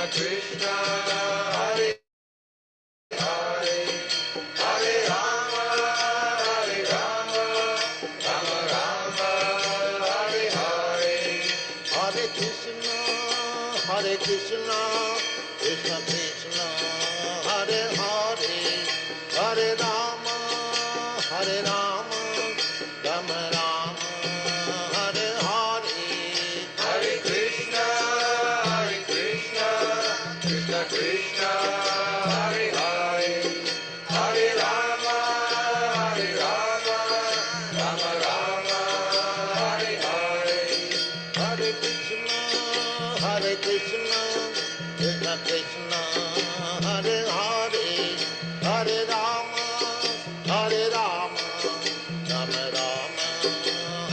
Krishna, Hare Hare, Hare Rama, Rama Rama, Hare Hare, Hare Krishna, Krishna Krishna, Hare Hare, Hare Rama, Rama Rama, Hare Hare, Hare Krishna, Krishna Krishna, Hare Hare, Hare Rama, Rama Rama, Hare Hare, Hare Krishna, Krishna Krishna, Hare Hare, Hare Rama, Rama Rama,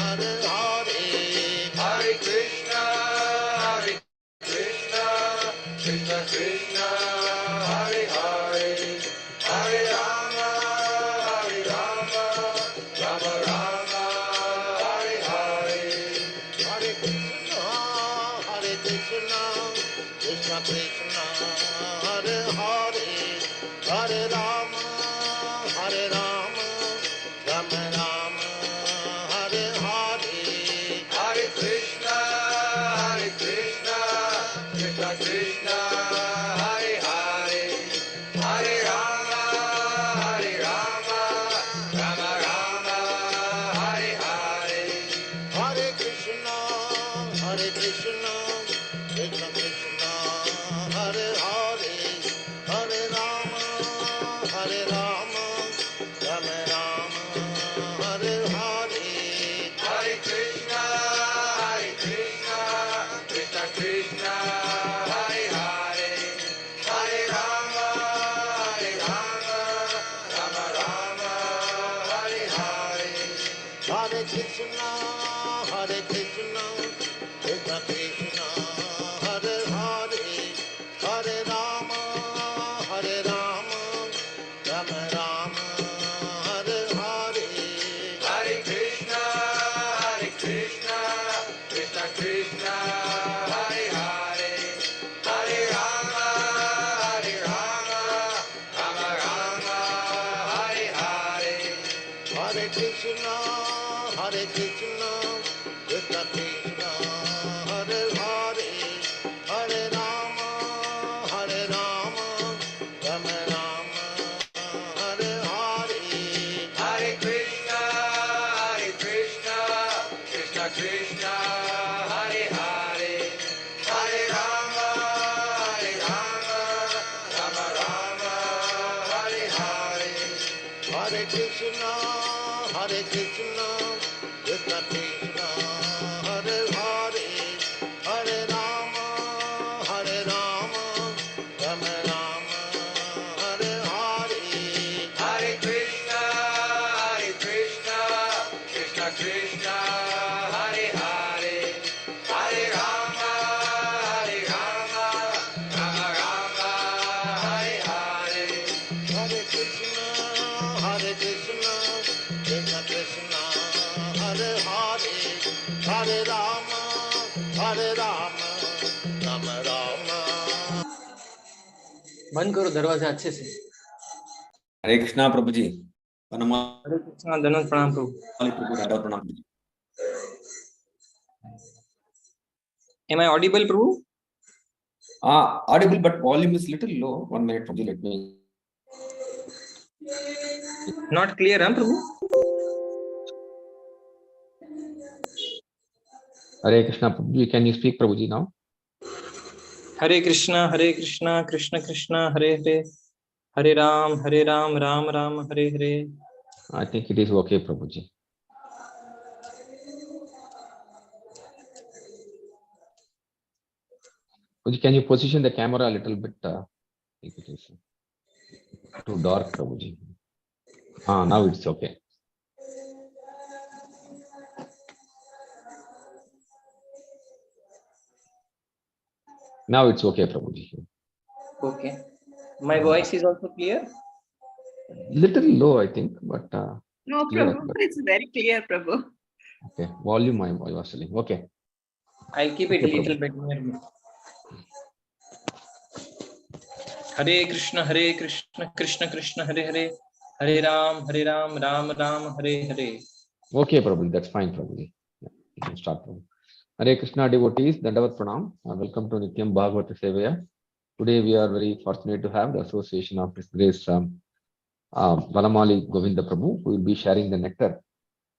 Hare Hare, Hare Krishna, Krishna Krishna, Hare Hare, Hare Rama, Rama Rama, Hare Hare, Hare Krishna, Krishna Krishna, Hare Hare, Hare Rama, Rama Rama, Hare Hare, Hare Krishna, Krishna Krishna, Hare Hare, Hare Rama, Rama Rama, Hare Hare, Hare Krishna, Krishna Krishna, Hare Hare, Hare Rama, Rama Rama, Hare Hare, Hare Krishna, Krishna Krishna, Hare Hare, Hare Rama, Rama Rama, Hare Hare, Hare Krishna, Krishna Krishna, Hare Hare, Hare Rama, Rama Rama, Hare Hare, Hare Krishna, Krishna Krishna, Hare Hare, Hare Rama, Rama Rama, Hare Hare, Hare Krishna, Krishna Krishna, Hare Hare, Hare Rama, Rama Rama, Hare Hare, Hare Krishna, Krishna Krishna, Hare Hare, Hare Rama, Rama Rama, Hare Hare, Hare Krishna, Krishna Krishna, Hare Hare, Hare Rama, Rama Rama, Hare Hare, Hare Krishna, Krishna Krishna, Hare Hare, Hare Rama, Rama Rama, Hare Hare, Hare Krishna, Krishna Krishna, Hare Hare, Hare Rama, Rama Rama. बंद करो दरवाजा अच्छे से. हरे कृष्णा प्रभु जी. हरे कृष्णा, धन्यवाद, प्रणाम प्रभु. प्रणाम. Am I audible, Prabhu? Audible, but volume is little low. 1 minute, Prabhu. Let me. Not clear, huh, Prabhu? Hare Krishna, Prabhuji. Can you speak, Prabhuji, now? Hare Krishna, Krishna Krishna, Hare Hare, Hare Ram, Ram Ram, Hare Hare. I think it is okay, Prabhuji. Prabhuji, can you position the camera a little bit? If it is too dark, Prabhuji. Now it's okay. Now it's okay, Prabhuji. Okay. My voice is also clear? Little low, I think, but no, clear, Prabhu. but... It's very clear, Prabhu. Okay, volume I was telling. Okay. I'll keep it Okay, little Prabhu. bit near me. Hare Krishna, Krishna Krishna, Hare Hare, Hare Ram, Ram Ram, Hare Hare. Okay, Prabhuji, that's fine, Prabhuji. Yeah, you can start, Prabhu. Hare Krishna devotees, Dandavat Pranam. Welcome to Nityam Bhagavata Sevaya. Today we are very fortunate to have the association of His Grace Vanamali Govinda Prabhu, who will be sharing the nectar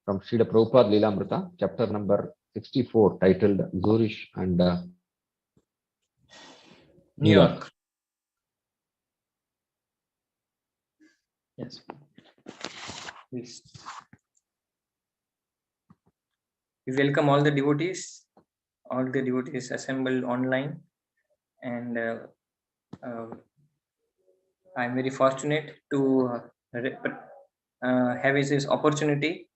from Srila Prabhupada Lilamrtha, chapter number 64, titled Zurich and New New York. York. Yes. Please. We welcome all the devotees assembled online, and I'm very fortunate to have this opportunity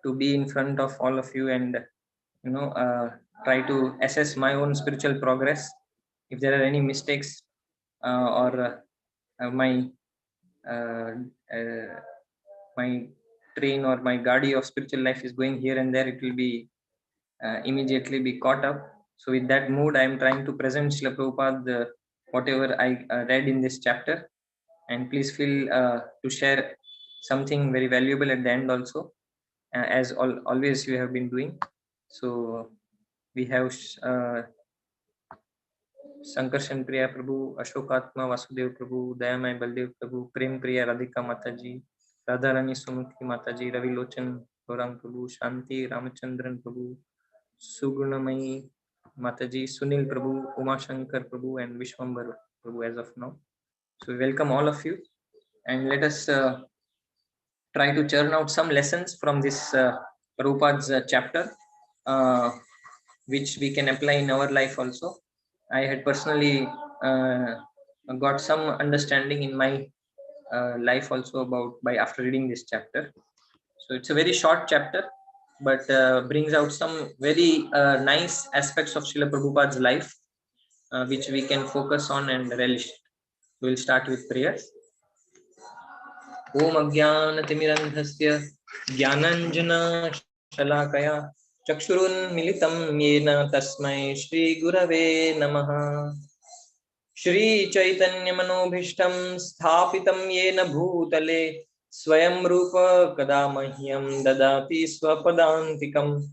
to be in front of all of you and try to assess my own spiritual progress. If there are any mistakes or my uh, uh, my train or my gadi of spiritual life is going here and there, it will be immediately be caught up. So with that mood, I am trying to present Srila Prabhupada whatever I read in this chapter, and please feel to share something very valuable at the end also, as always you have been doing. So we have Sankarshan Priya Prabhu, Ashokatma Vasudev Prabhu, Dayamay Baldev Prabhu, Prem Priya Radhika Mataji, Radharani Sumukhi Mataji, Ravi Lochan Gaurang Prabhu, Shanti Ramachandran Prabhu, Sugunamai Mataji, Sunil Prabhu, Uma Shankar Prabhu, and Vishwambar Prabhu as of now. So we welcome all of you, and let us try to churn out some lessons from this Prabhupada's chapter, which we can apply in our life also. I had personally got some understanding in my life also about by after reading this chapter. So it's a very short chapter, but brings out some very nice aspects of Srila Prabhupada's life, which we can focus on and relish. We'll start with prayers. Om Ajnanatimirandhasya Jnananjana Shalakaya Chakshurunmilitam Yena Tasmai Shri Gurave Namaha. Shri Chaitanya Manobhishtam Sthapitam Yena Bhutale Swayam Rupa Kadamahyam Dadati Swapadantikam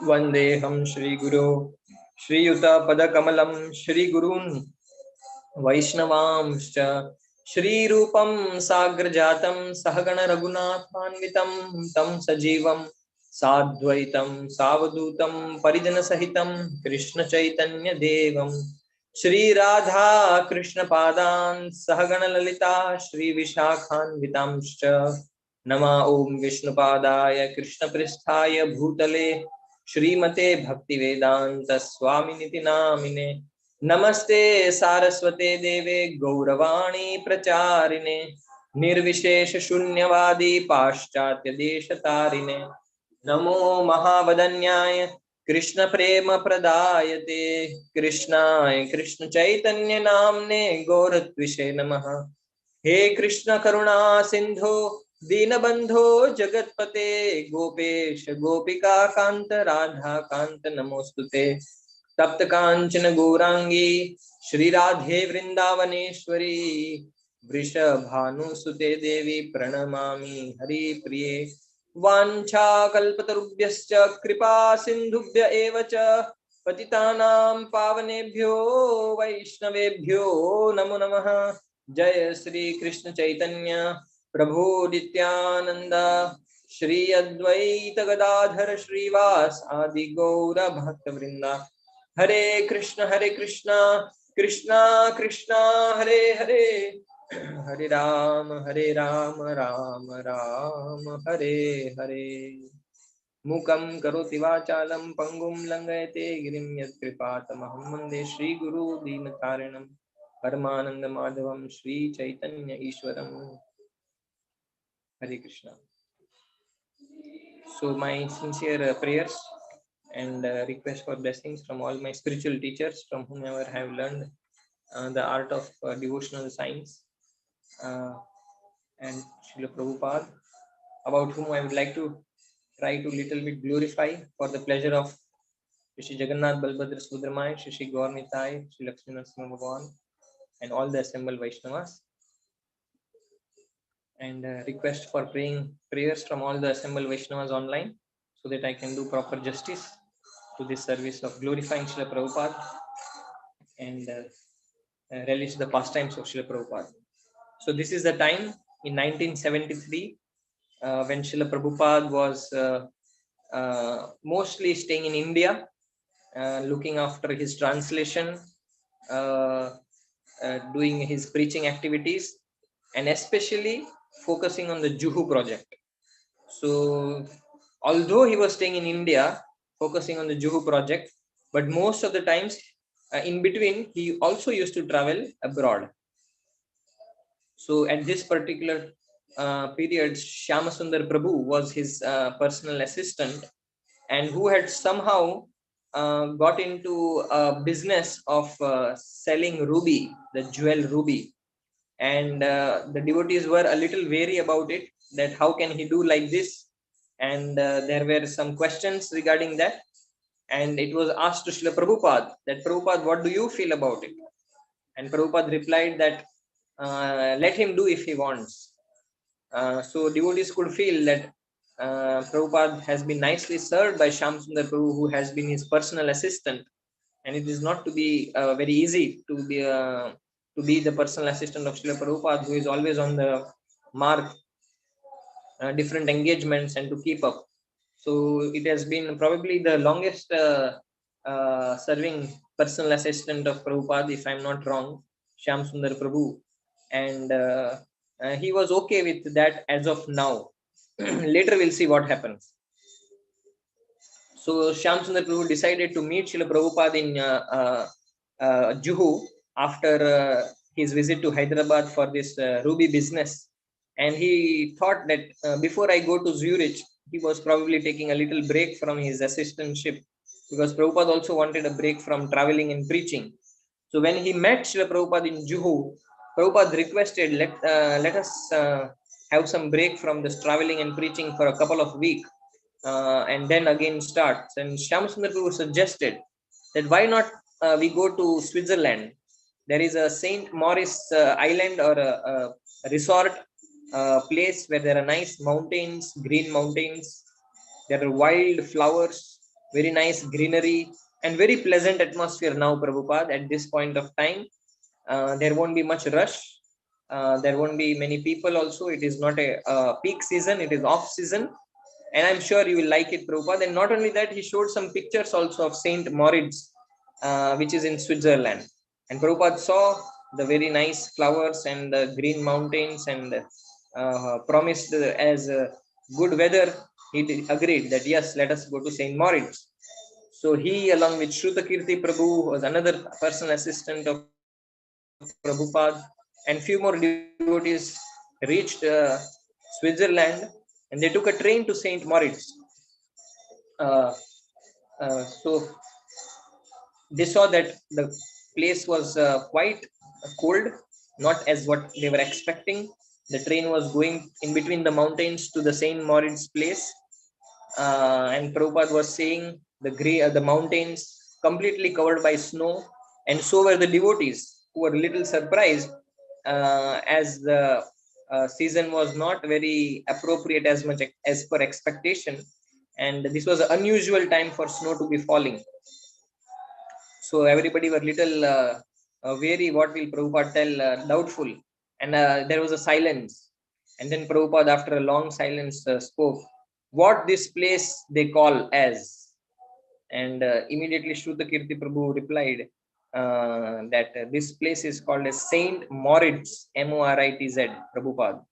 Vandeham Shri Guru Shri Yuta Padakamalam Shri Gurun Vaishnavamscha Shri Rupam Sagrajatam Sahagana Raghunathanvitam Tam Sajivam Sadvaitam Savadutam Parijana Sahitam Krishna Chaitanya Devam Shri Radha Krishna Padan Sahagana Lalita Shri Vishakhanvitamscha Nama Om Vishnu Padaya Krishna Pristhaya Bhutale Shrimate Bhaktivedanta Swaminiti Namine नमस्ते सारस्वते देवे गौरवाणी प्रचारिणे निर्विशेष शून्यवादी पाश्चात्य देशतारिणे नमो महावदन्याय कृष्ण प्रेम प्रदायते कृष्णाय कृष्ण चैतन्य नामने गौरत्विषे नमः हे कृष्ण करुणा सिंधो दीनबंधो जगतपते गोपेश गोपिका कांत राधा कांत नमोस्तुते तप्त कांचन गौरांगी श्री राधे वृंदावनेश्वरी वृषभानुसुते देवी प्रणमामि हरि प्रिये वाञ्छा कल्पतरुभ्यश्च कृपा सिन्धुभ्य एव च पतितानां पावनेभ्यो वैष्णवेभ्यो नमो नमः। जय श्री कृष्ण चैतन्य प्रभु नित्यानंद श्री अद्वैत गदाधर श्रीवास आदि गौर भक्त वृंदा। हरे कृष्णा कृष्णा कृष्णा हरे हरे हरे राम राम राम हरे हरे। मूकं करोति वाचालं पंगुं लंघयते गिरिं यत्कृपातमहं वन्दे श्रीगुरु दीनकारिणं परमानंद माधवं श्री चैतन्य ईश्वरम्। हरे Krishna. So my sincere prayers and request for blessings from all my spiritual teachers from whomever I have learned the art of devotional science, and Srila Prabhupada, about whom I would like to try to little bit glorify for the pleasure of Shri Jagannath Balbhadra Subramai, Shri Gaur Nitai, Shri Lakshmi Narasimha Bhagavan, and all the assembled Vaishnavas, and request for prayers from all the assembled Vaishnavas online, so that I can do proper justice to this service of glorifying Srila Prabhupada and relish the pastimes of Srila Prabhupada. So this is the time in 1973 when Srila Prabhupada was mostly staying in India, looking after his translation, doing his preaching activities, and especially focusing on the Juhu project. So although he was staying in India, focusing on the Juhu project, but most of the times in between, he also used to travel abroad. So at this particular period, Shyamasundar Prabhu was his personal assistant, and who had somehow got into a business of selling ruby, the jewel ruby. And the devotees were a little wary about it, that how can he do like this? And there were some questions regarding that. And it was asked to Srila Prabhupada, that Prabhupada, what do you feel about it? And Prabhupada replied that let him do if he wants. So devotees could feel that Prabhupada has been nicely served by Shyamsundar Prabhu, who has been his personal assistant, and it is not to be very easy to be the personal assistant of Srila Prabhupada, who is always on the mark, different engagements, and to keep up. So it has been probably the longest serving personal assistant of Prabhupada, if I'm not wrong, Shyamsundar Prabhu, and he was okay with that as of now. Later we'll see what happens. So Shyamsundar Prabhu decided to meet Srila Prabhupada in Juhu after his visit to Hyderabad for this ruby business. And he thought that before I go to Zurich, he was probably taking a little break from his assistantship, because Prabhupada also wanted a break from traveling and preaching. So when he met Srila Prabhupada in Juhu, Prabhupada requested, let us have some break from this traveling and preaching for a couple of weeks, and then again start. And Shyamasundar Prabhu suggested that why not we go to Switzerland. There is a Saint Maurice island, or a resort place where there are nice mountains, green mountains. There are wild flowers, very nice greenery, and very pleasant atmosphere now, Prabhupada, at this point of time. There won't be much rush. There won't be many people also. It is not a peak season, it is off season. And I'm sure you will like it, Prabhupada. And not only that, he showed some pictures also of Saint Moritz, which is in Switzerland. And Prabhupada saw the very nice flowers and the green mountains, and promised as good weather. He agreed that yes, let us go to Saint Moritz. So he, along with Shrutakirti Prabhu, who was another personal assistant of Prabhupada, and few more devotees, reached Switzerland, and they took a train to Saint Moritz. So they saw that the place was quite cold, not as what they were expecting. The train was going in between the mountains to the Saint Moritz place, and Prabhupada was saying the mountains completely covered by snow, and so were the devotees, who were a little surprised, as the season was not very appropriate as much as per expectation, and this was an unusual time for snow to be falling. So everybody were little wary, what will Prabhupada tell, doubtful, and there was a silence. And then Prabhupada, after a long silence, spoke, what this place they call as? And immediately Shrutakirti Prabhu replied that this place is called as Saint Moritz, Moritz, Prabhupada.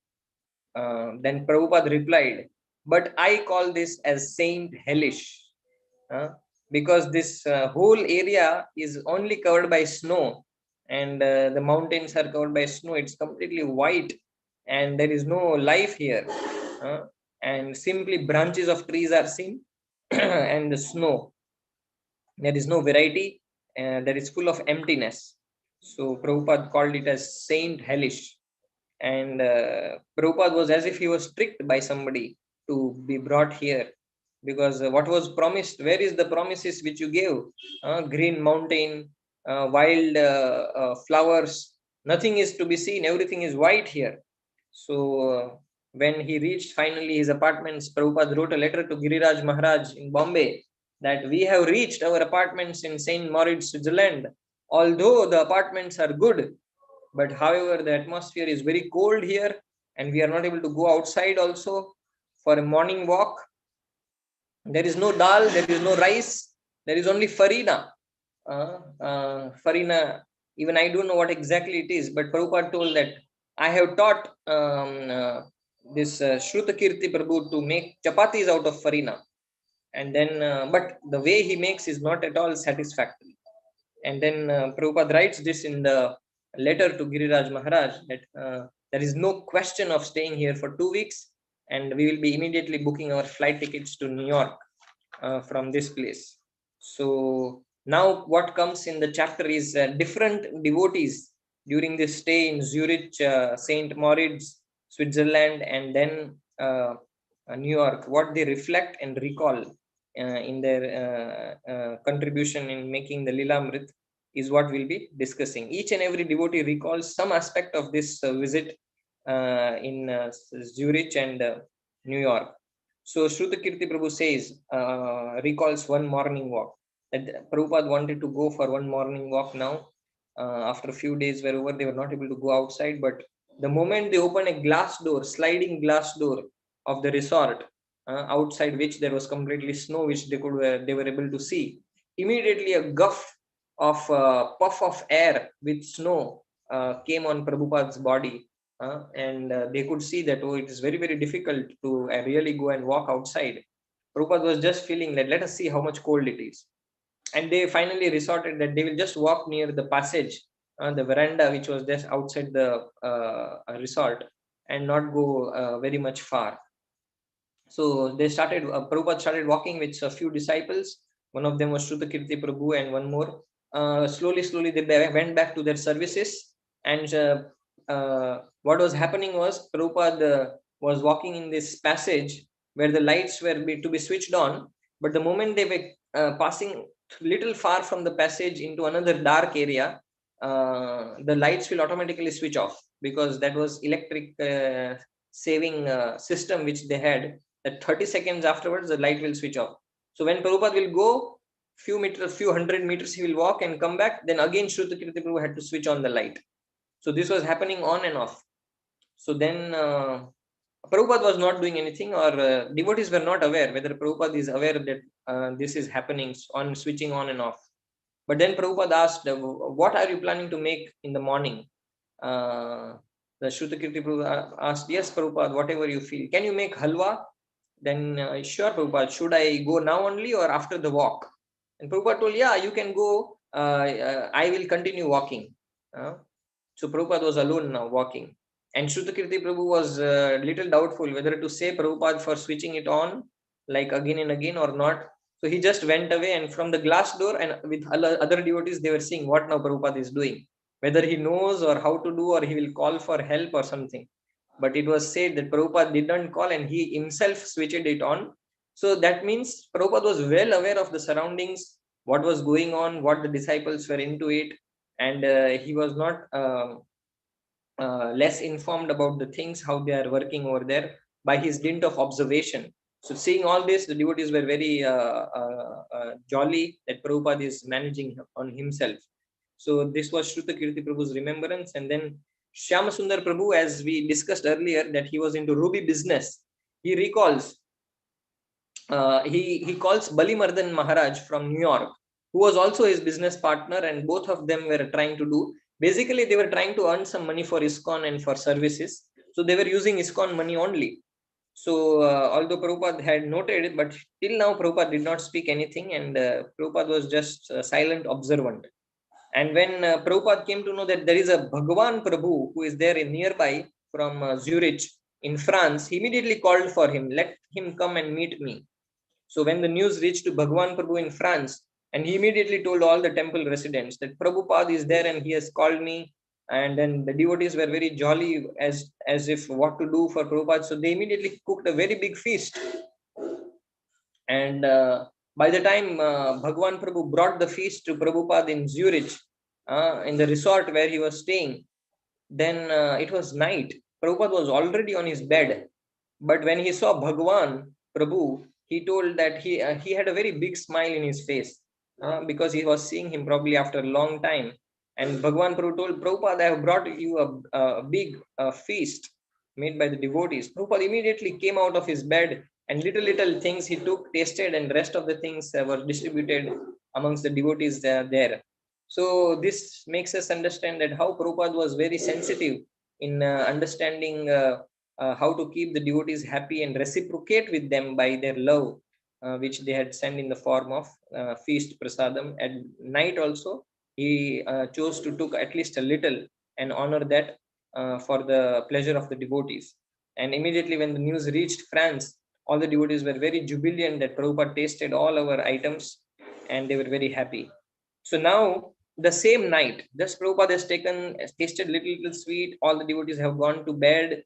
Then Prabhupada replied, but I call this as Saint Hellish, because this whole area is only covered by snow, and the mountains are covered by snow. It's completely white, and there is no life here, and simply branches of trees are seen and the snow. There is no variety, that is full of emptiness. So Prabhupada called it as Saint Hellish. And Prabhupada was as if he was tricked by somebody to be brought here, because what was promised, where is the promises which you gave? Green mountain, wild flowers, Nothing is to be seen. Everything is white here. So when he reached finally his apartments, Prabhupada wrote a letter to Giriraj Maharaj in Bombay that we have reached our apartments in St. Moritz, Switzerland. Although the apartments are good, but however, the atmosphere is very cold here and we are not able to go outside also for a morning walk. There is no dal, there is no rice, there is only farina. Farina, even I don't know what exactly it is, but Prabhupada told that I have taught this Shrutakirti Prabhu to make chapatis out of farina. And then, but the way he makes is not at all satisfactory. And then Prabhupada writes this in the letter to Giriraj Maharaj that there is no question of staying here for 2 weeks, and we will be immediately booking our flight tickets to New York from this place. So now what comes in the chapter is different devotees during this stay in Zurich, St. Moritz, Switzerland, and then New York, what they reflect and recall in their contribution in making the Lilamrtha is what we'll be discussing. Each and every devotee recalls some aspect of this visit in Zurich and New York. So Shrutakirti Prabhu says, recalls one morning walk. That Prabhupada wanted to go for one morning walk now. After a few days wherever they were not able to go outside, but the moment they opened a glass door, sliding glass door of the resort, outside which there was completely snow, which they were able to see, immediately a guff of puff of air with snow came on Prabhupada's body, and they could see that, oh, it is very, very difficult to really go and walk outside. Prabhupada was just feeling that, let us see how much cold it is. And they finally resorted that they will just walk near the passage, the veranda, which was just outside the resort, and not go very much far. So they started, Prabhupada started walking with a few disciples. One of them was Shrutakirti Prabhu and one more. Slowly, they went back to their services. And what was happening was Prabhupada was walking in this passage where the lights were to be switched on. But the moment they were passing little far from the passage into another dark area, the lights will automatically switch off, because that was electric saving system which they had, that 30 seconds afterwards the light will switch off. So when Prabhupada will go few hundred meters, he will walk and come back, then again Shrutakirti Prabhu had to switch on the light. So this was happening on and off. So then Prabhupada was not doing anything, or devotees were not aware whether Prabhupada is aware that this is happening on switching on and off. But then Prabhupada asked, what are you planning to make in the morning? The Shrutakirti Prabhu asked, yes, Prabhupada, whatever you feel. Can you make halwa? Then, sure, Prabhupada, should I go now only or after the walk? And Prabhupada told, yeah, you can go. I will continue walking. So Prabhupada was alone now walking. And Shrutakirti Prabhu was little doubtful whether to say Prabhupada for switching it on, like again and again, or not. So he just went away, and from the glass door, and with other devotees, they were seeing what now Prabhupada is doing, whether he knows or how to do, or he will call for help or something. But it was said that Prabhupada didn't call and he himself switched it on. So that means Prabhupada was well aware of the surroundings, what was going on, what the disciples were into it, and he was not less informed about the things, how they are working over there, by his dint of observation. So seeing all this, the devotees were very jolly that Prabhupada is managing on himself. So this was Shrutakirti Prabhu's remembrance. And then Shyamasundar Prabhu, as we discussed earlier, that he was into ruby business. He recalls, he calls Balimardan Maharaj from New York, who was also his business partner, and both of them were trying to do, basically they were trying to earn some money for ISKCON and for services. So they were using ISKCON money only. So although Prabhupada had noted it, but till now Prabhupada did not speak anything, and Prabhupada was just silent observant. And when Prabhupada came to know that there is a Bhagavan Prabhu who is there in nearby from Zurich in France, he immediately called for him, let him come and meet me. So when the news reached to Bhagavan Prabhu in France, and he immediately told all the temple residents that Prabhupada is there and he has called me. And then the devotees were very jolly, as if what to do for Prabhupada. So they immediately cooked a very big feast. And by the time Bhagavan Prabhu brought the feast to Prabhupada in Zurich, in the resort where he was staying, Then it was night. Prabhupada was already on his bed. But when he saw Bhagwan, Prabhu, he told that he had a very big smile in his face because he was seeing him probably after a long time. And Bhagwan Prabhu told Prabhupada, I have brought you a big feast made by the devotees. Prabhupada immediately came out of his bed, and little things he took, tasted, and rest of the things were distributed amongst the devotees there. So this makes us understand that how Prabhupada was very sensitive in understanding how to keep the devotees happy and reciprocate with them by their love, which they had sent in the form of feast prasadam. At night also, he chose to took at least a little and honor that for the pleasure of the devotees. And immediately when the news reached France, all the devotees were very jubilant that Prabhupada tasted all our items and they were very happy. So now the same night, just Prabhupada has tasted little sweet. All the devotees have gone to bed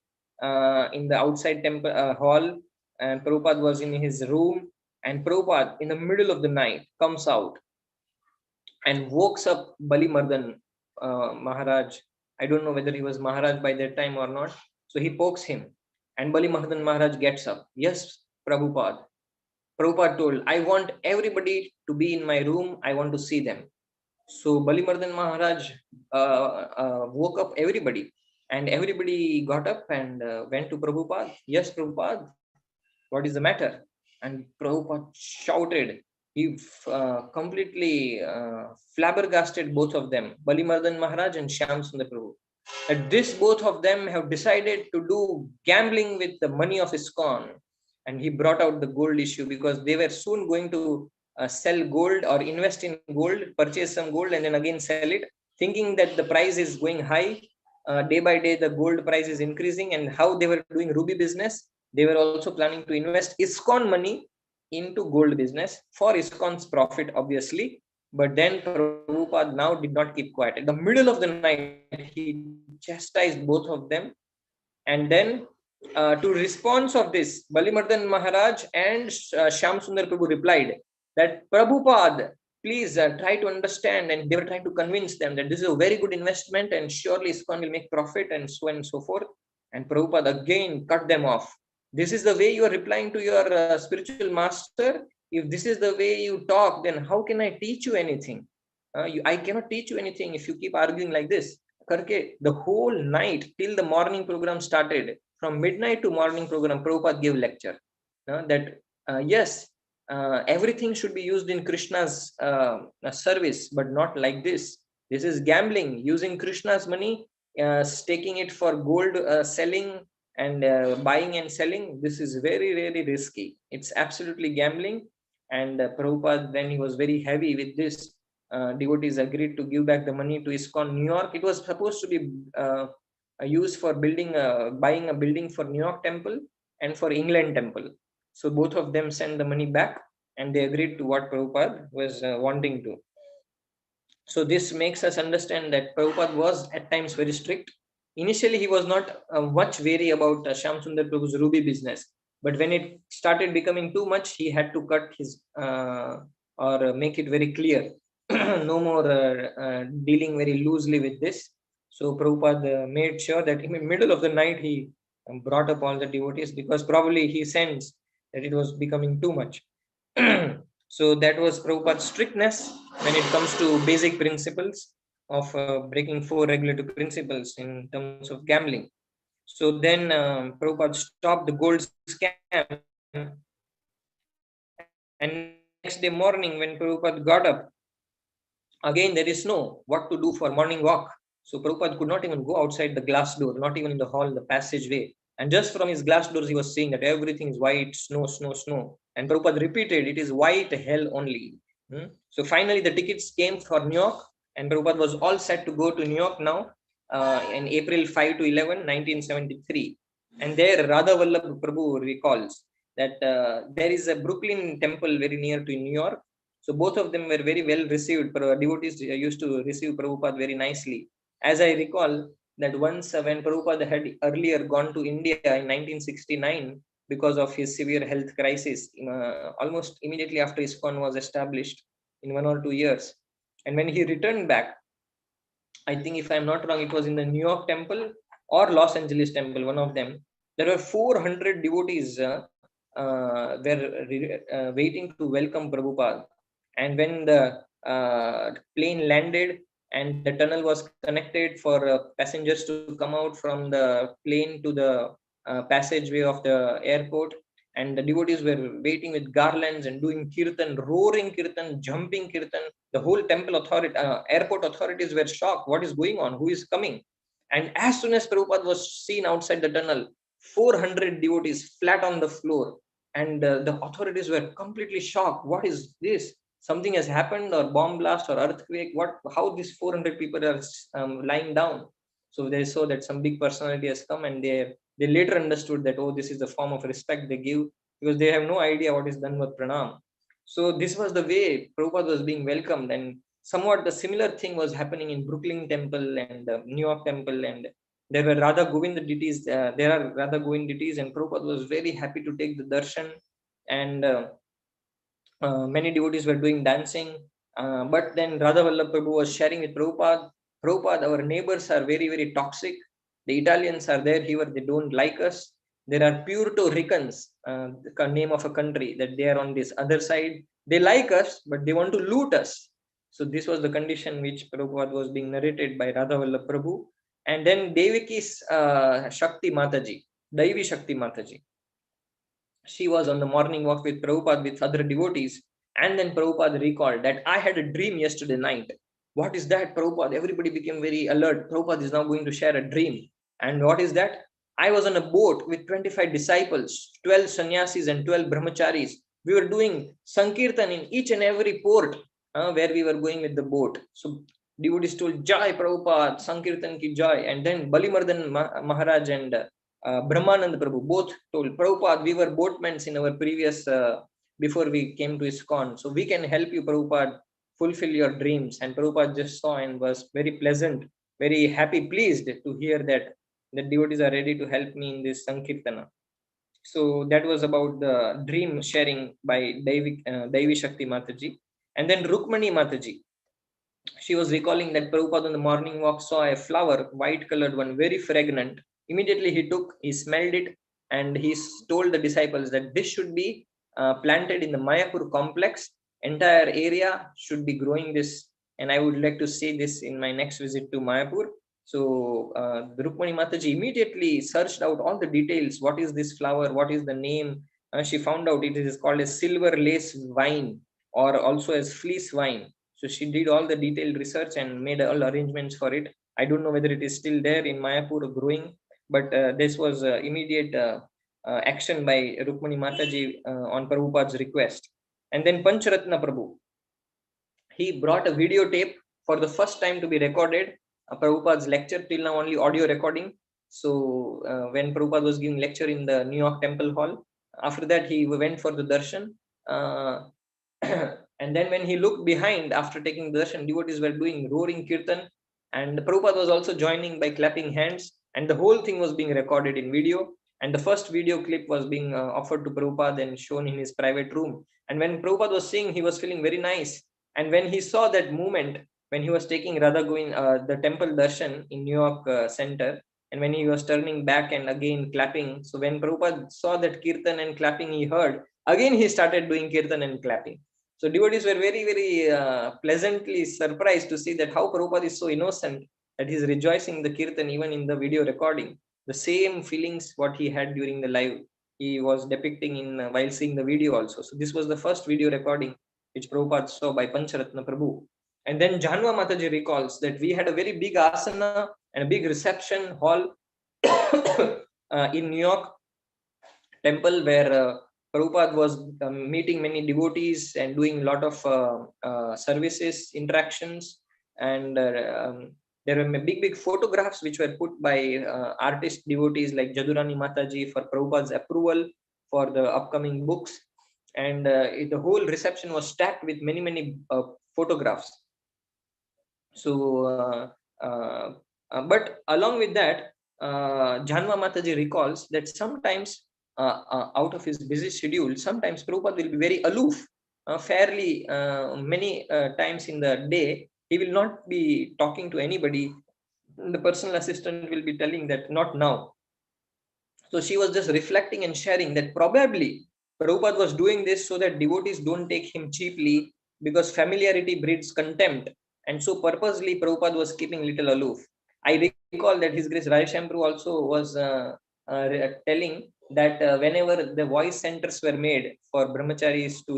in the outside temple hall, and Prabhupada was in his room. And Prabhupada, in the middle of the night, comes out and wakes up Balimardan Maharaj. I don't know whether he was Maharaj by that time or not. So he pokes him, and Balimardan Maharaj gets up. Yes, Prabhupada. Prabhupada told, I want everybody to be in my room. I want to see them. So Balimardan Maharaj woke up everybody, and everybody got up and went to Prabhupada. Yes, Prabhupada, what is the matter? And Prabhupada shouted. He completely flabbergasted both of them, Balimardan Maharaj and Shyam Sundar Prabhu. That this both of them have decided to do gambling with the money of ISKCON. And he brought out the gold issue because they were soon going to sell gold or invest in gold, purchase some gold and then again sell it, thinking that the price is going high. Day by day, the gold price is increasing, and how they were doing ruby business, they were also planning to invest ISKCON money into gold business for ISKCON's profit, obviously. But then Prabhupada now did not keep quiet. In the middle of the night, he chastised both of them. And then to response of this, Balimardan Maharaj and Shyam Sundar Prabhu replied that Prabhupada, please try to understand. And they were trying to convince them that this is a very good investment and surely ISKCON will make profit and so on and so forth. And Prabhupada again cut them off. This is the way you are replying to your spiritual master. If this is the way you talk, then how can I teach you anything? I cannot teach you anything if you keep arguing like this. The whole night till the morning program started, from midnight to morning program, Prabhupada gave lecture that yes, everything should be used in Krishna's service, but not like this. This is gambling, using Krishna's money, staking it for gold selling and buying and selling. This is very, very risky. It's absolutely gambling. And Prabhupada, then he was very heavy with this. Devotees agreed to give back the money to ISKCON New York. It was supposed to be used for buying a building for New York temple and for England temple. So both of them sent the money back, and they agreed to what Prabhupada was wanting to. So this makes us understand that Prabhupada was at times very strict. Initially, he was not much wary about Shyam Sundar Prabhu's ruby business. But when it started becoming too much, he had to cut his or make it very clear. No more dealing very loosely with this. So Prabhupada made sure that in the middle of the night, he brought up all the devotees because probably he sensed that it was becoming too much. So that was Prabhupada's strictness when it comes to basic principles of breaking 4 regulative principles in terms of gambling. So then Prabhupada stopped the gold scam. And next day morning, when Prabhupada got up, again there is no what to do for morning walk. So Prabhupada could not even go outside the glass door, not even in the hall, the passageway. And just from his glass doors, he was seeing that everything is white, snow, snow, snow. And Prabhupada repeated, it is white hell only. So finally, the tickets came for New York, and Prabhupada was all set to go to New York now in April 5 to 11, 1973. And there, Radha Vallabh Prabhu recalls that there is a Brooklyn temple very near to New York. So both of them were very well received. Devotees used to receive Prabhupada very nicely. As I recall, that once when Prabhupada had earlier gone to India in 1969 because of his severe health crisis, almost immediately after ISKCON was established in 1 or 2 years. And when he returned back, I think if I'm not wrong, it was in the New York temple or Los Angeles temple, one of them. There were 400 devotees waiting to welcome Prabhupada. And when the plane landed and the tunnel was connected for passengers to come out from the plane to the passageway of the airport, and the devotees were waiting with garlands and doing kirtan, roaring kirtan, jumping kirtan. The whole temple authority, airport authorities were shocked. What is going on? Who is coming? And as soon as Prabhupada was seen outside the tunnel, 400 devotees flat on the floor, and the authorities were completely shocked. What is this? Something has happened, or bomb blast, or earthquake? What? How these 400 people are lying down? So they saw that some big personality has come, and they later understood that, oh, this is the form of respect they give, because they have no idea what is done with pranam. So this was the way Prabhupada was being welcomed, and somewhat the similar thing was happening in Brooklyn Temple and New York Temple, and there were Radha Govinda deities. There are Radha Govinda deities, and Prabhupada was very happy to take the darshan, and many devotees were doing dancing. But then Radha Vallabh Prabhu was sharing with Prabhupada, Prabhupada, our neighbors are very, very toxic. The Italians are there here, they don't like us. There are Puerto Ricans, the name of a country, that they are on this other side. They like us, but they want to loot us. So this was the condition which Prabhupada was being narrated by Radha Vallabh Prabhu. And then Deviki's Shakti Mataji, Daivi Shakti Mataji. She was on the morning walk with Prabhupada with other devotees. And then Prabhupada recalled that I had a dream yesterday night. What is that, Prabhupada? Everybody became very alert. Prabhupada is now going to share a dream. And what is that? I was on a boat with 25 disciples, 12 sannyasis and 12 brahmacharis. We were doing Sankirtan in each and every port where we were going with the boat. So devotees told, Jai Prabhupada, Sankirtan ki Jai. And then Balimardan Maharaj and Brahmanand Prabhu both told, Prabhupada, we were boatmen in our previous, before we came to ISKCON. So we can help you, Prabhupada, fulfill your dreams. And Prabhupada just saw and was very pleasant, very happy, pleased to hear that the devotees are ready to help me in this Sankirtana. So that was about the dream sharing by Daivi Shakti Mataji. And then Rukmani Mataji, she was recalling that Prabhupada on the morning walk saw a flower, white colored one, very fragrant. Immediately he smelled it, and he told the disciples that this should be planted in the Mayapur complex. Entire area should be growing this, and I would like to see this in my next visit to Mayapur. So the Rukmani Mataji immediately searched out all the details. What is this flower? What is the name? She found out it is called a silver lace vine, or also as fleece vine. So she did all the detailed research and made all arrangements for it. I don't know whether it is still there in Mayapur growing, but this was immediate action by Rukmani Mataji on Prabhupada's request. And then Pancharatna Prabhu, he brought a videotape for the first time to be recorded. Prabhupada's lecture, till now only audio recording. So when Prabhupada was giving lecture in the New York Temple Hall, after that he went for the darshan. And then when he looked behind after taking darshan, devotees were doing roaring kirtan, and Prabhupada was also joining by clapping hands, and the whole thing was being recorded in video. And the first video clip was being offered to Prabhupada and shown in his private room. And when Prabhupada was seeing, he was feeling very nice. And when he saw that moment, when he was taking Radha Govind, the temple darshan in New York Center, and when he was turning back and again clapping, so when Prabhupada saw that kirtan and clapping he heard, again he started doing kirtan and clapping. So devotees were very, very pleasantly surprised to see that how Prabhupada is so innocent that he's rejoicing the kirtan even in the video recording. The same feelings what he had during the live, he was depicting in while seeing the video also. So this was the first video recording which Prabhupada saw by Pancharatna Prabhu. And then Janva Mataji recalls that we had a very big asana and a big reception hall in New York temple, where Prabhupada was meeting many devotees and doing a lot of services, interactions, and there were big photographs which were put by artist devotees like Jadurani Mataji for Prabhupada's approval for the upcoming books. And the whole reception was stacked with many photographs. So, but along with that, Janva Mataji recalls that sometimes out of his busy schedule, sometimes Prabhupada will be very aloof. Fairly many times in the day, he he will not be talking to anybody. The personal assistant will be telling that not now. So she was just reflecting and sharing that probably Prabhupada was doing this so that devotees don't take him cheaply, because familiarity breeds contempt. And so purposely Prabhupada was keeping little aloof. I recall that His Grace Rai Shampru also was telling that whenever the boys centers were made for brahmacharis to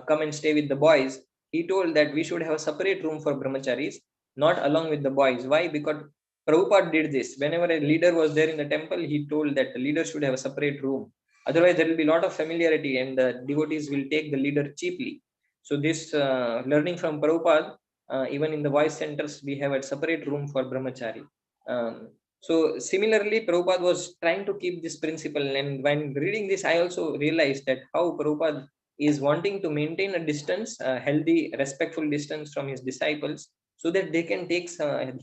come and stay with the boys, he told that we should have a separate room for brahmacharis, not along with the boys. Why? Because Prabhupada did this. Whenever a leader was there in the temple, he told that the leader should have a separate room. Otherwise, there will be a lot of familiarity and the devotees will take the leader cheaply. So this learning from Prabhupada, even in the voice centers, we have a separate room for brahmachari. So similarly, Prabhupada was trying to keep this principle. And when reading this, I also realized that how Prabhupada is wanting to maintain a distance, a healthy, respectful distance from his disciples, so that they can take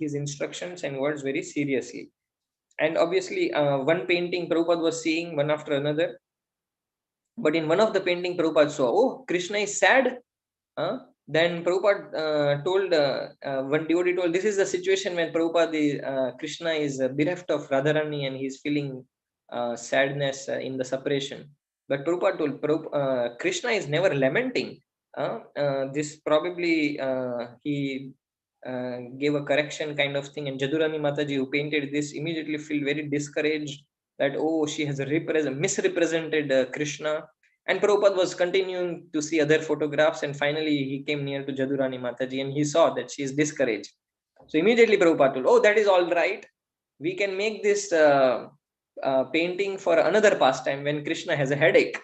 his instructions and words very seriously. And obviously, one painting Prabhupada was seeing one after another. But in one of the painting, Prabhupada saw, oh, Krishna is sad. Then Prabhupada told, one devotee told, this is the situation when Prabhupada, Krishna is bereft of Radharani and he's feeling sadness in the separation. But Prabhupada told, Krishna is never lamenting. This probably he gave a correction kind of thing. And Jadurani Mataji, who painted this, immediately feel very discouraged that, oh, she has misrepresented Krishna. And Prabhupada was continuing to see other photographs, and finally he came near to Jadurani Mataji and he saw that she is discouraged. So immediately Prabhupada told, oh, that is all right. We can make this painting for another pastime when Krishna has a headache.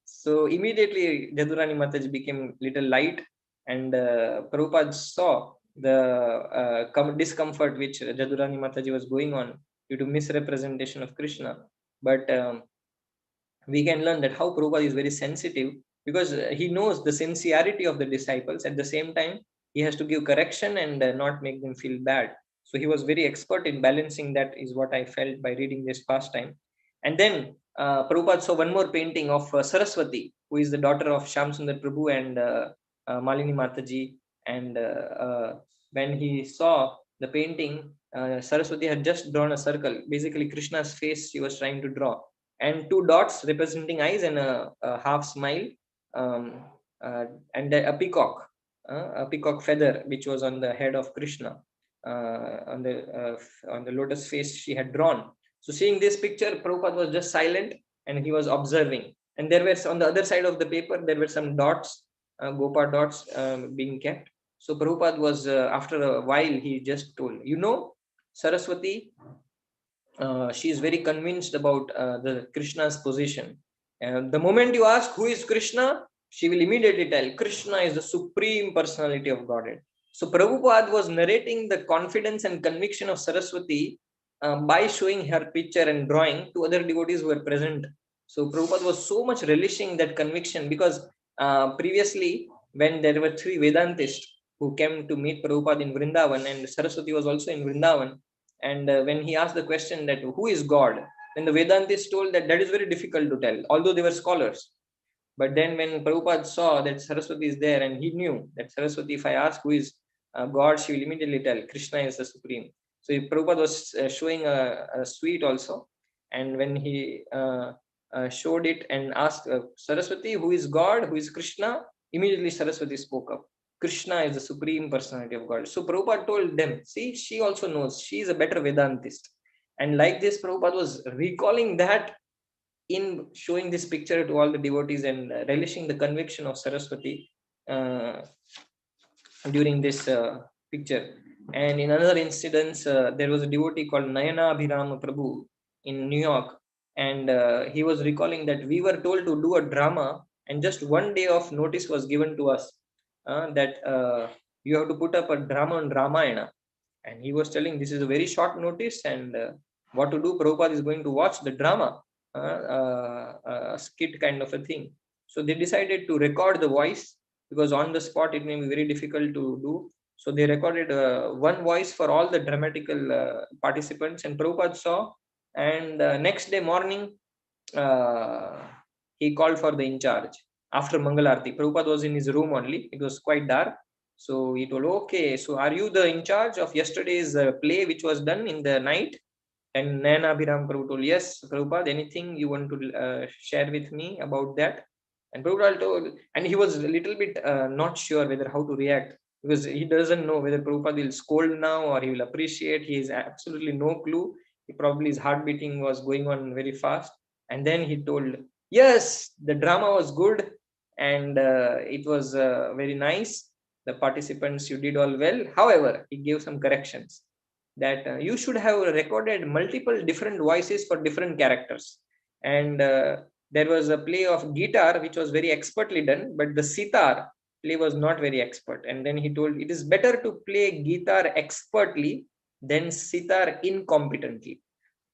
So immediately Jadurani Mataji became little light, and Prabhupada saw the discomfort which Jadurani Mataji was going on due to misrepresentation of Krishna. But we can learn that how Prabhupada is very sensitive, because he knows the sincerity of the disciples. At the same time, he has to give correction and not make them feel bad. So he was very expert in balancing that, is what I felt by reading this pastime. And then Prabhupada saw one more painting of Saraswati, who is the daughter of Shyam Sundar Prabhu and Malini Mataji. And when he saw the painting, Saraswati had just drawn a circle. Basically, Krishna's face she was trying to draw, and two dots representing eyes and a half smile, and a peacock feather which was on the head of Krishna, on the lotus face she had drawn. So seeing this picture, Prabhupada was just silent and he was observing. And there were, on the other side of the paper, there were some dots, Gopa dots being kept. So Prabhupada was, after a while, he just told, Saraswati, she is very convinced about the Krishna's position. And the moment you ask who is Krishna, she will immediately tell Krishna is the supreme personality of Godhead. So Prabhupada was narrating the confidence and conviction of Saraswati by showing her picture and drawing to other devotees who were present. So Prabhupada was so much relishing that conviction, because previously when there were three Vedantists who came to meet Prabhupada in Vrindavan, and Saraswati was also in Vrindavan, and when he asked the question that who is God, then the Vedantists told that is very difficult to tell, although they were scholars. But then when Prabhupada saw that Saraswati is there, and he knew that Saraswati, if I ask who is God, she will immediately tell Krishna is the supreme. So Prabhupada was showing a sweet also. And when he showed it and asked Saraswati, who is God, who is Krishna, immediately Saraswati spoke up. Krishna is the supreme personality of God. So Prabhupada told them, see, she also knows, she is a better Vedantist. And like this, Prabhupada was recalling that in showing this picture to all the devotees and relishing the conviction of Saraswati during this picture. And in another incident, there was a devotee called Nayana Abhirama Prabhu in New York. And he was recalling that we were told to do a drama, and just one day of notice was given to us that you have to put up a drama on Ramayana. And he was telling this is a very short notice, and what to do, Prabhupada is going to watch the drama, a skit kind of a thing. So they decided to record the voice, because on the spot it may be very difficult to do. So they recorded one voice for all the dramatical participants, and Prabhupada saw. And next day morning, he called for the in charge after Mangalarti. Prabhupada was in his room only. It was quite dark. So he told, okay, so are you the in charge of yesterday's play which was done in the night? And Nana Abhiram Prabhu told, yes, Prabhupada, anything you want to share with me about that? And Prabhupada told, and he was a little bit not sure whether how to react, because he doesn't know whether Prabhupada will scold now or he will appreciate. He has absolutely no clue. He probably his heart beating was going on very fast. And then he told, yes, the drama was good and it was very nice. The participants, you did all well. However, he gave some corrections that you should have recorded multiple different voices for different characters. And there was a play of guitar which was very expertly done, but the sitar play was not very expert. And then he told, it is better to play guitar expertly than sitar incompetently,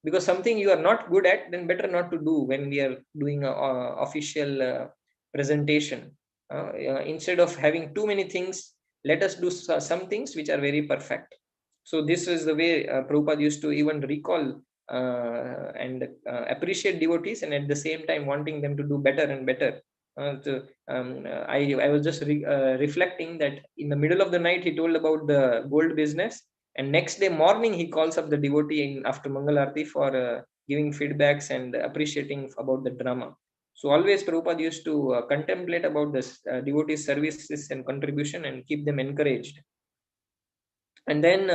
because something you are not good at, then better not to do when we are doing a official presentation. Instead of having too many things, let us do some things which are very perfect. So this is the way Prabhupada used to even recall and appreciate devotees, and at the same time wanting them to do better and better. I was just reflecting that in the middle of the night he told about the gold business, and next day morning he calls up the devotee after Mangal Arati for giving feedbacks and appreciating about the drama. So always Prabhupada used to contemplate about this devotees' services and contribution and keep them encouraged. And then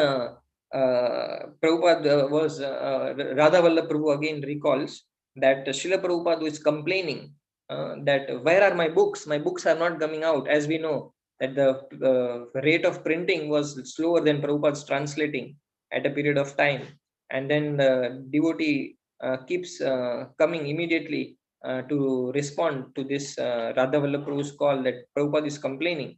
Prabhupada was Radha Vallabh Prabhu again recalls that Srila Prabhupada is complaining that where are my books? My books are not coming out. As we know that the rate of printing was slower than Prabhupada's translating at a period of time. And then the devotee keeps coming immediately to respond to this Radha Vallabh Prabhu's call that Prabhupada is complaining.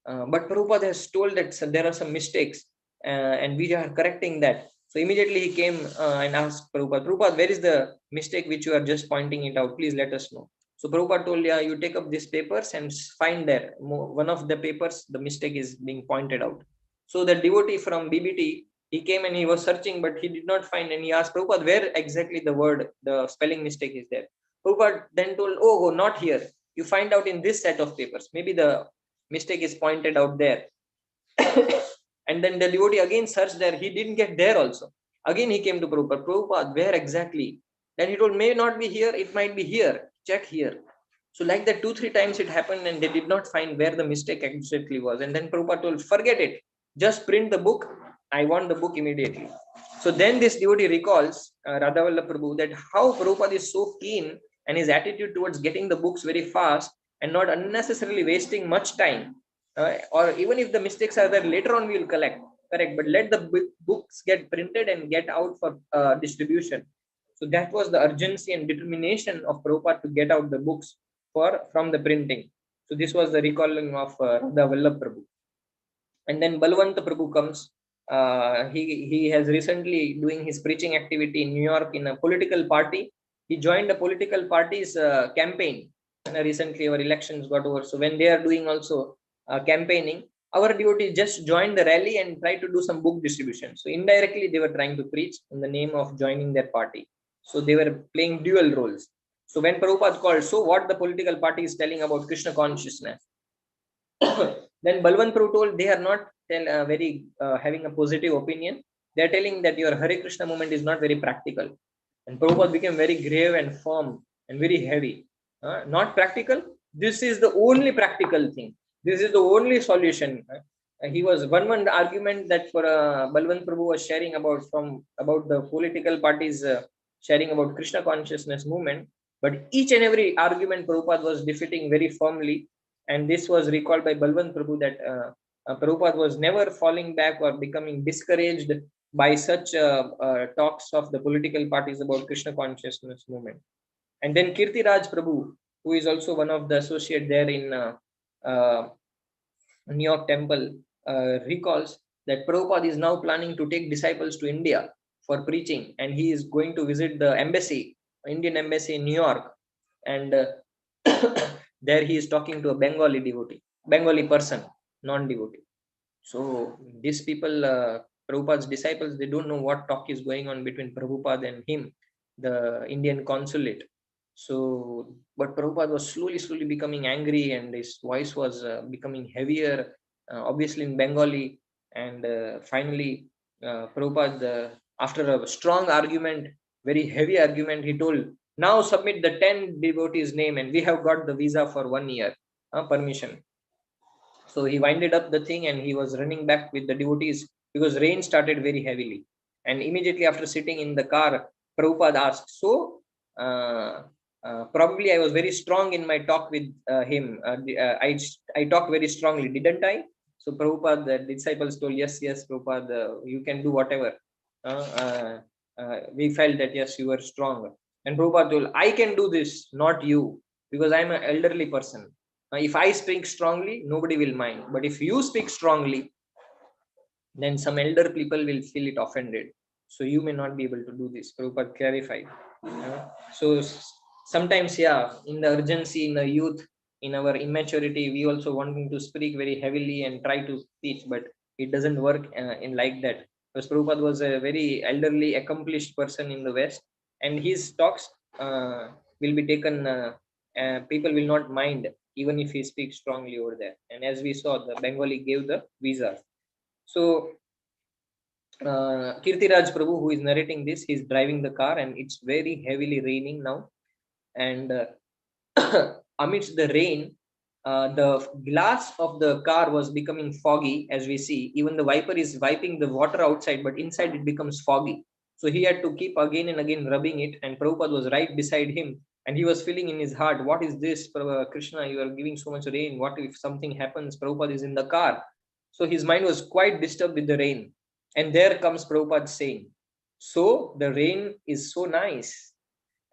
But Prabhupada has told that there are some mistakes and we are correcting that. So immediately he came and asked Prabhupada, Prabhupada, where is the mistake which you are just pointing it out? Please let us know. So Prabhupada told, yeah, you take up these papers and find there. One of the papers, the mistake is being pointed out. So the devotee from BBT, he came and he was searching, but he did not find, and he asked Prabhupada, where exactly the word, the spelling mistake is there. Prabhupada then told, oh, not here. You find out in this set of papers. Maybe the mistake is pointed out there. And then the devotee again searched there. He didn't get there also. Again he came to Prabhupada. Prabhupada, where exactly? Then he told, may not be here. It might be here. Check here. So like that 2-3 times it happened and they did not find where the mistake exactly was. And then Prabhupada told, forget it. Just print the book. I want the book immediately. So then this devotee recalls Radha Vallabh Prabhu that how Prabhupada is so keen and his attitude towards getting the books very fast and not unnecessarily wasting much time. Or even if the mistakes are there, later on we will correct, but let the books get printed and get out for distribution. So that was the urgency and determination of Prabhupada to get out the books from the printing. So this was the recalling of Radha Vallabh Prabhu. And then Balwanta Prabhu comes. He has recently doing his preaching activity in New York in a political party. He joined a political party's campaign. And recently our elections got over. So when they are doing also campaigning, our devotees just joined the rally and tried to do some book distribution. So indirectly they were trying to preach in the name of joining their party. So they were playing dual roles. So when Prabhupada called, so what the political party is telling about Krishna consciousness, then Balwant Prabhu told they are not having a positive opinion. They are telling that your Hare Krishna movement is not very practical. And Prabhupada became very grave and firm and very heavy. Not practical. This is the only practical thing. This is the only solution. He was one argument that for Balwant Prabhu was sharing about the political parties sharing about Krishna consciousness movement. But each and every argument Prabhupada was defeating very firmly. And this was recalled by Balwant Prabhu that Prabhupada was never falling back or becoming discouraged by such talks of the political parties about Krishna consciousness movement. And then Kirti Raj Prabhu, who is also one of the associate there in New York Temple, recalls that Prabhupada is now planning to take disciples to India for preaching, and he is going to visit the embassy, Indian embassy in New York, and there he is talking to a Bengali person, non-devotee. So these people, Prabhupada's disciples, they don't know what talk is going on between Prabhupada and him, the Indian consulate. So, but Prabhupada was slowly becoming angry and his voice was becoming heavier. obviously in Bengali. And finally, Prabhupada, after a strong argument, very heavy argument, he told, now submit the 10 devotees' name, and we have got the visa for 1 year permission. So he winded up the thing and he was running back with the devotees because rain started very heavily. And immediately after sitting in the car, Prabhupada asked, so probably I was very strong in my talk with him. I talked very strongly, didn't I? So Prabhupada, the disciples told, yes, yes, Prabhupada, you can do whatever. We felt that, yes, you were strong. And Prabhupada told, I can do this, not you, because I'm an elderly person. If I speak strongly, nobody will mind. But if you speak strongly, then some elder people will feel it offended. So you may not be able to do this. Prabhupada clarified. So sometimes, yeah, in the urgency, in the youth, in our immaturity, we also wanting to speak very heavily and try to teach, but it doesn't work in like that. Because Prabhupada was a very elderly, accomplished person in the West, and his talks will be taken. People will not mind even if he speaks strongly over there. And as we saw, the Bengali gave the visa. So Kirtiraj Prabhu, who is narrating this, he's driving the car and it's very heavily raining now. And amidst the rain, the glass of the car was becoming foggy, as we see. Even the wiper is wiping the water outside, but inside it becomes foggy. So he had to keep again and again rubbing it, and Prabhupada was right beside him. And he was feeling in his heart, what is this, Krishna? You are giving so much rain. What if something happens? Prabhupada is in the car. So his mind was quite disturbed with the rain. And there comes Prabhupada saying, so the rain is so nice.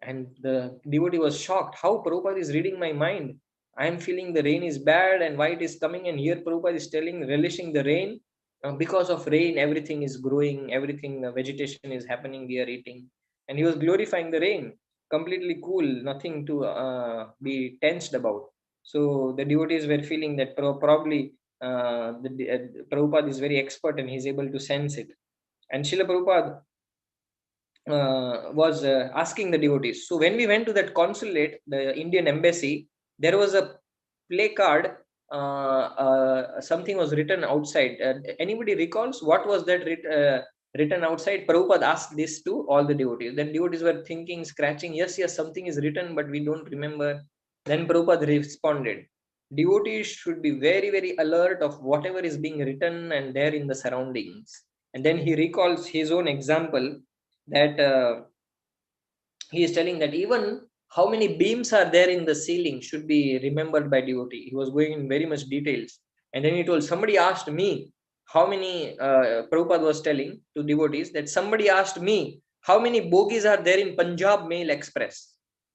And the devotee was shocked. How Prabhupada is reading my mind? I am feeling the rain is bad and why it is coming. And here Prabhupada is telling, relishing the rain. Because of rain, everything is growing, everything, vegetation is happening, we are eating. And he was glorifying the rain, completely cool, nothing to be tensed about. So the devotees were feeling that probably Prabhupada is very expert and he's able to sense it. And Srila Prabhupada was asking the devotees. So when we went to that consulate, the Indian embassy, there was a placard. Something was written outside. Anybody recalls what was that written outside? Prabhupada asked this to all the devotees. Then devotees were thinking, scratching. Yes, yes, something is written, but we don't remember. Then Prabhupada responded. Devotees should be very, very alert of whatever is being written and there in the surroundings. And then he recalls his own example that he is telling that even how many beams are there in the ceiling should be remembered by devotee. He was going in very much details. And then he told, somebody asked me how many, Prabhupada was telling to devotees that somebody asked me how many bogies are there in Punjab Mail Express.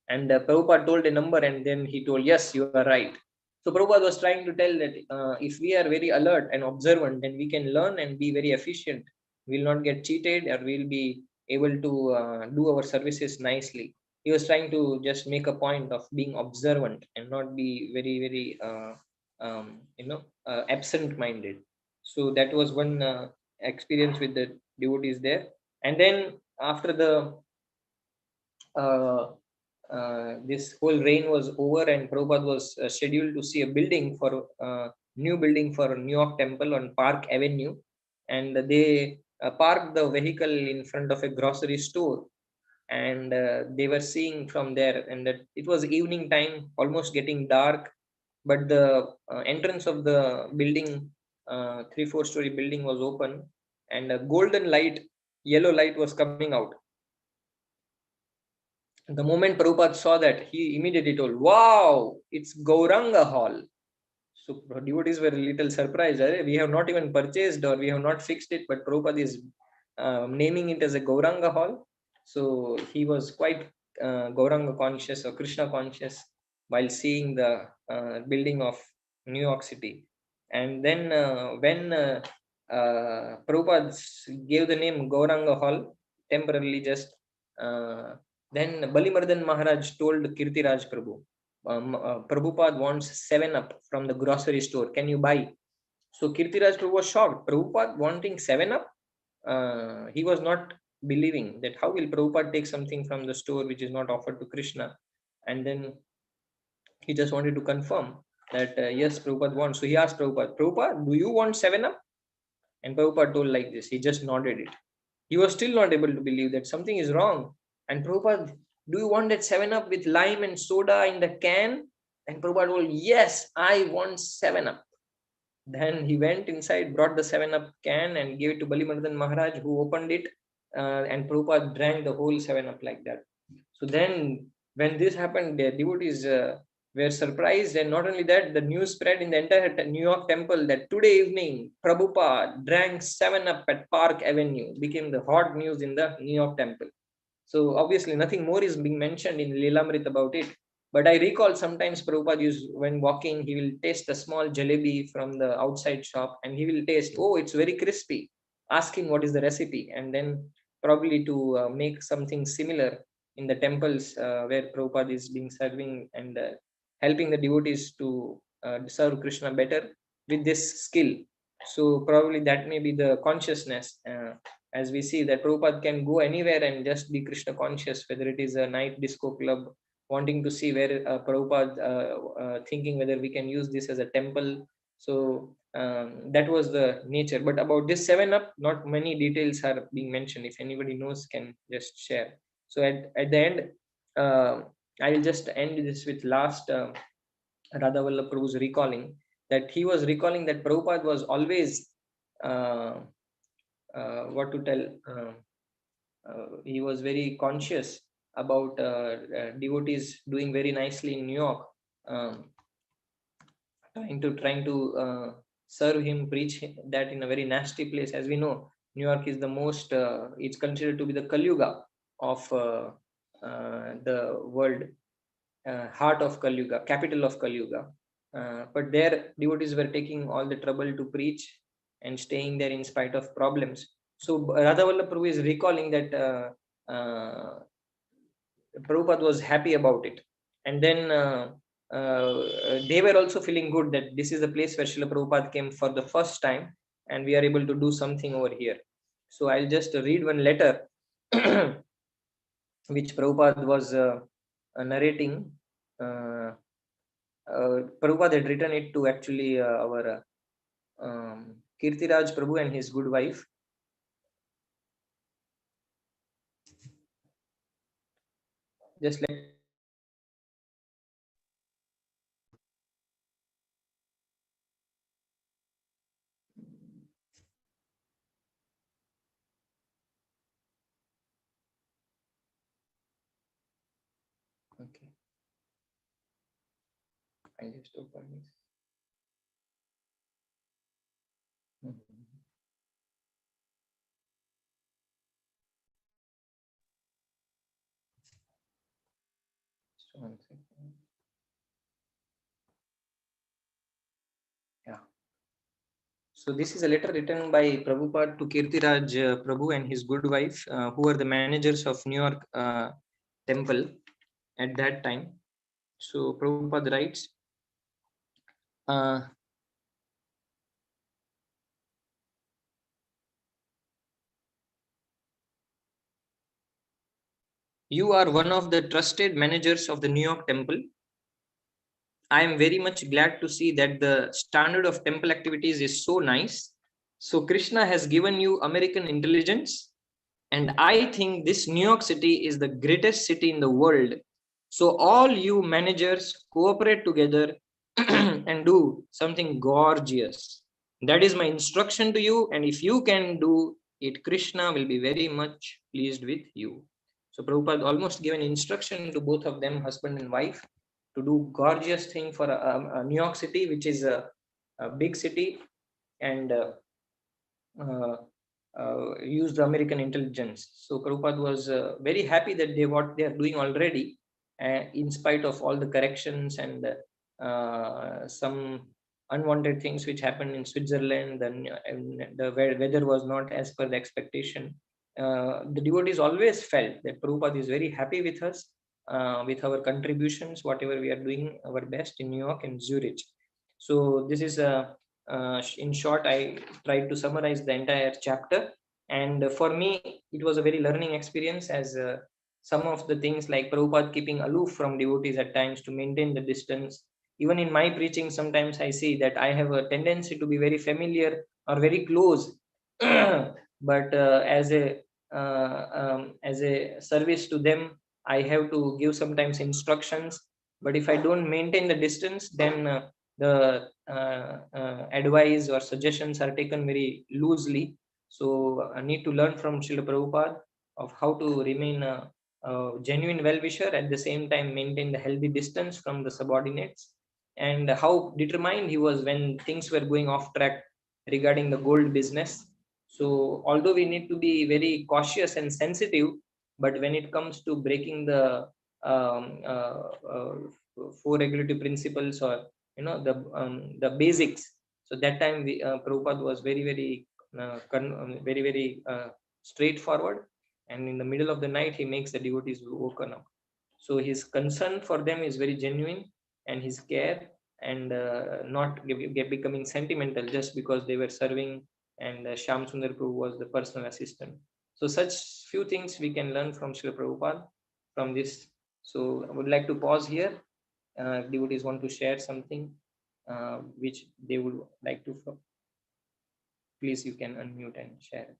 And Prabhupada told a number and then he told, yes, you are right. So Prabhupada was trying to tell that if we are very alert and observant, then we can learn and be very efficient. We will not get cheated or we will be able to do our services nicely. He was trying to just make a point of being observant and not be very, very, absent-minded. So that was one experience with the devotees there. And then after the this whole rain was over and Prabhupada was scheduled to see a building for new building for New York Temple on Park Avenue, and they parked the vehicle in front of a grocery store, and they were seeing from there, and that it was evening time, almost getting dark, but the entrance of the building, 3-4 story building was open, and a golden light, yellow light was coming out. The moment Prabhupada saw that, he immediately told, wow, it's Gauranga Hall. So devotees were a little surprised. We have not even purchased or we have not fixed it, but Prabhupada is naming it as a Gauranga Hall. So he was quite Gauranga conscious or Krishna conscious while seeing the building of New York City. And then when Prabhupada gave the name Gauranga Hall, temporarily just then Balimardan Maharaj told Kirtiraj Prabhu, Prabhupada wants 7-Up from the grocery store. Can you buy? So Kirtiraj Prabhu was shocked. Prabhupada wanting 7-Up? He was not believing that how will Prabhupada take something from the store which is not offered to Krishna? And then he just wanted to confirm. that yes, Prabhupada wants. So he asked Prabhupada, Prabhupada, do you want 7-Up? And Prabhupada told like this. He just nodded it. He was still not able to believe that something is wrong. And Prabhupada, do you want that 7-Up with lime and soda in the can? And Prabhupada told, yes, I want 7-Up. Then he went inside, brought the 7-Up can and gave it to Balimardan Maharaj, who opened it, and Prabhupada drank the whole 7-Up like that. So then, when this happened, the devotees were surprised, and not only that, the news spread in the entire New York temple that today evening, Prabhupada drank 7-Up at Park Avenue, became the hot news in the New York temple. So obviously, nothing more is being mentioned in Lilamrtha about it. But I recall sometimes Prabhupada used, when walking, he will taste a small jalebi from the outside shop and he will taste, oh, it's very crispy, asking what is the recipe, and then probably to make something similar in the temples where Prabhupada is being serving and helping the devotees to serve Krishna better with this skill. So probably that may be the consciousness. As we see that Prabhupada can go anywhere and just be Krishna conscious, whether it is a night disco club, wanting to see where Prabhupada thinking whether we can use this as a temple. So that was the nature. But about this 7-Up, not many details are being mentioned. If anybody knows, can just share. So at the end, I will just end this with last Radha Vallabh Prabhu's recalling that he was recalling that Prabhupada was always uh, what to tell. He was very conscious about devotees doing very nicely in New York, um, trying to serve him, preach that in a very nasty place. As we know, New York is the most. It's considered to be the Kali Yuga of the world, heart of Kali Yuga, capital of Kali Yuga. But there, devotees were taking all the trouble to preach and staying there in spite of problems. So Radha Vallabh Prabhu is recalling that Prabhupada was happy about it. And then they were also feeling good that this is the place where Srila Prabhupada came for the first time and we are able to do something over here. So I'll just read one letter which Prabhupada was narrating. Prabhupada had written it to actually our Kirtiraj Prabhu and his good wife. Just let okay. I just open this. Just 1 second. Yeah. So this is a letter written by Prabhupada to Kirtiraj Prabhu and his good wife, who were the managers of New York temple at that time. So Prabhupada writes, uh, you are one of the trusted managers of the New York temple. I am very much glad to see that the standard of temple activities is so nice. So Krishna has given you American intelligence, and I think this New York City is the greatest city in the world. So all you managers cooperate together and do something gorgeous. That is my instruction to you, and if you can do it, Krishna will be very much pleased with you. So Prabhupada almost gave an instruction to both of them, husband and wife, to do gorgeous thing for New York City, which is a big city, and uh, use the American intelligence. So Prabhupada was very happy that what they are doing already, in spite of all the corrections and some unwanted things which happened in Switzerland, and the weather was not as per the expectation. The devotees always felt that Prabhupada is very happy with us, with our contributions, whatever we are doing our best in New York and Zurich. So this is in short, I tried to summarize the entire chapter. And for me, it was a very learning experience, as some of the things like Prabhupada keeping aloof from devotees at times to maintain the distance, even in my preaching, sometimes I see that I have a tendency to be very familiar or very close. But as a service to them, I have to give sometimes instructions. But if I don't maintain the distance, then the advice or suggestions are taken very loosely. So I need to learn from Srila Prabhupada of how to remain a genuine well-wisher, at the same time maintain the healthy distance from the subordinates, and how determined he was when things were going off track regarding the gold business. So although we need to be very cautious and sensitive, but when it comes to breaking the um, uh, uh, four regulative principles, or the basics, so that time Prabhupada was very straightforward, and in the middle of the night he makes the devotees woken up. So his concern for them is very genuine, and his care, and not becoming sentimental just because they were serving, and Shyam Sundar Prabhu was the personal assistant. So such few things we can learn from Srila Prabhupada from this. So I would like to pause here. If devotees want to share something which they would like to, please you can unmute and share it.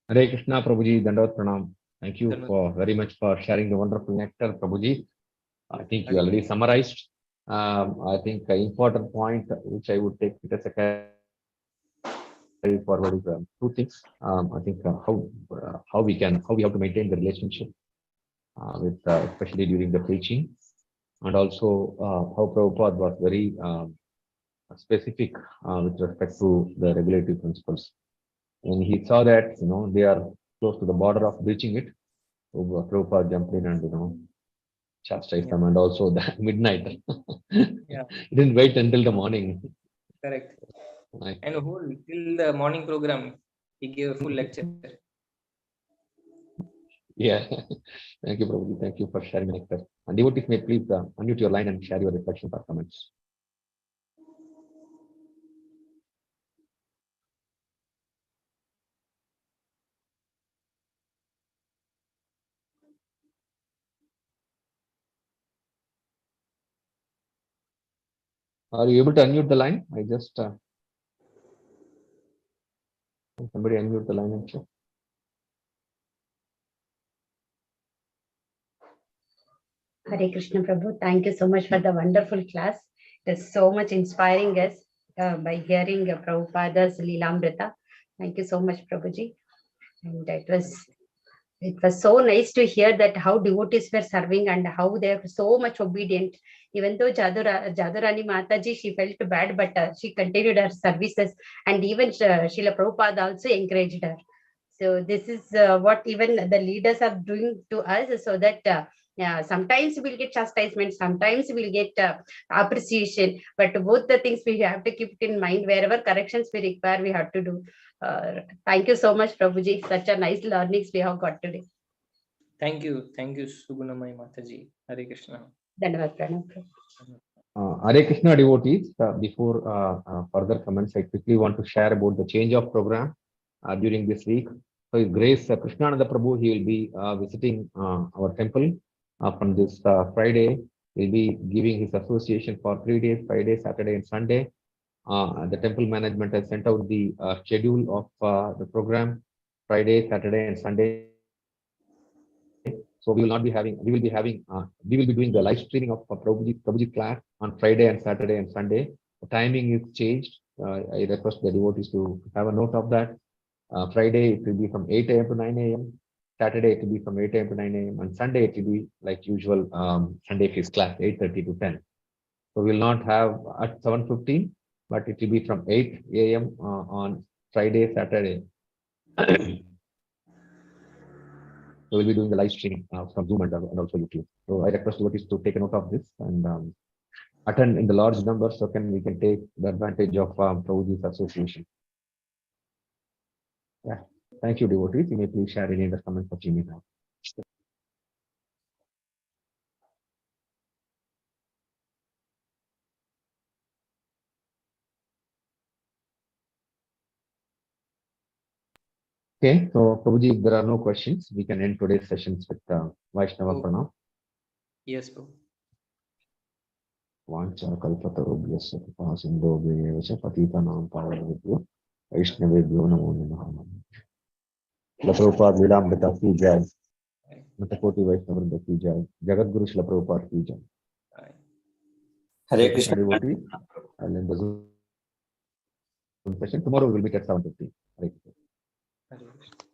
Hare Krishna, Prabhuji, Dandavat Pranam. Thank you for very much for sharing the wonderful nectar, Prabhuji. I think you already summarized. I think an important point which I would take it as a carry forward is two things. I think how we have to maintain the relationship with especially during the preaching, and also how Prabhupada was very specific with respect to the regulatory principles. And he saw that they are close to the border of breaching it. So Prabhupada jumped in and chastised them, and also the midnight. Yeah. He didn't wait until the morning. Correct. Right. And whole till the morning program, he gave a full lecture. Yeah. Thank you, Prabhuji. Thank you for sharing the nectar. And devotees may please unmute your line and share your reflections or comments. Are you able to unmute the line? I just somebody unmute the line and share. Hare Krishna Prabhu, thank you so much for the wonderful class. It is so much inspiring us by hearing Prabhupada's Lilamrtha. Thank you so much, Prabhuji. And it was so nice to hear that how devotees were serving and how they are so much obedient. Even though Jadurani Mataji, she felt bad, but she continued her services, and even Srila Prabhupada also encouraged her. So this is what even the leaders are doing to us, so that yeah, sometimes we'll get chastisement, sometimes we'll get appreciation, but both the things we have to keep it in mind. Wherever corrections we require, we have to do. Thank you so much, Prabhuji. Such a nice learnings we have got today. Thank you, Sugunamai Mataji. Hare Krishna. Dhanavad Pranam. Hare Krishna devotees, before further comments, I quickly want to share about the change of program during this week. So His Grace Krishnananda Prabhu, he will be visiting our temple from this Friday. He'll be giving his association for 3 days, Friday, Saturday, and Sunday. The temple management has sent out the schedule of the program, Friday, Saturday, and Sunday. So we will be doing the live streaming of Prabhuji class on Friday and Saturday and Sunday. The timing is changed. I request the devotees to have a note of that. Friday it will be from 8 a.m. to 9 a.m. Saturday it will be from 8 a.m. to 9 a.m. And Sunday it will be like usual Sunday feast class 8:30 to 10. So we will not have at 7:15, but it will be from 8 a.m. On Friday, Saturday. So we'll be doing the live streaming from Zoom and also YouTube. So I request devotees to take a note of this and attend in the large number, so we can take the advantage of Prabhuji's association. Yeah. Thank you, devotees. You may please share any other comments that you may have. Okay, so Prabhuji, if there are no questions, we can end today's sessions with Vaishnava Pranam. Yes, Prabhu. Vancha kalpatarubhyasya kripa sindhobhyev cha patitanam pavanebhyo Vaishnavebhyo namo namaha. Srila Prabhupada Lilamrtha ki jai. Matakoti Vaishnavrinda ki jai. Jagadguru Srila Prabhupada ki jai. Hare Krishna. Devotee, I'll end the Zoom session. Tomorrow we will meet at 7:50. Hare Krishna. Hare Krishna.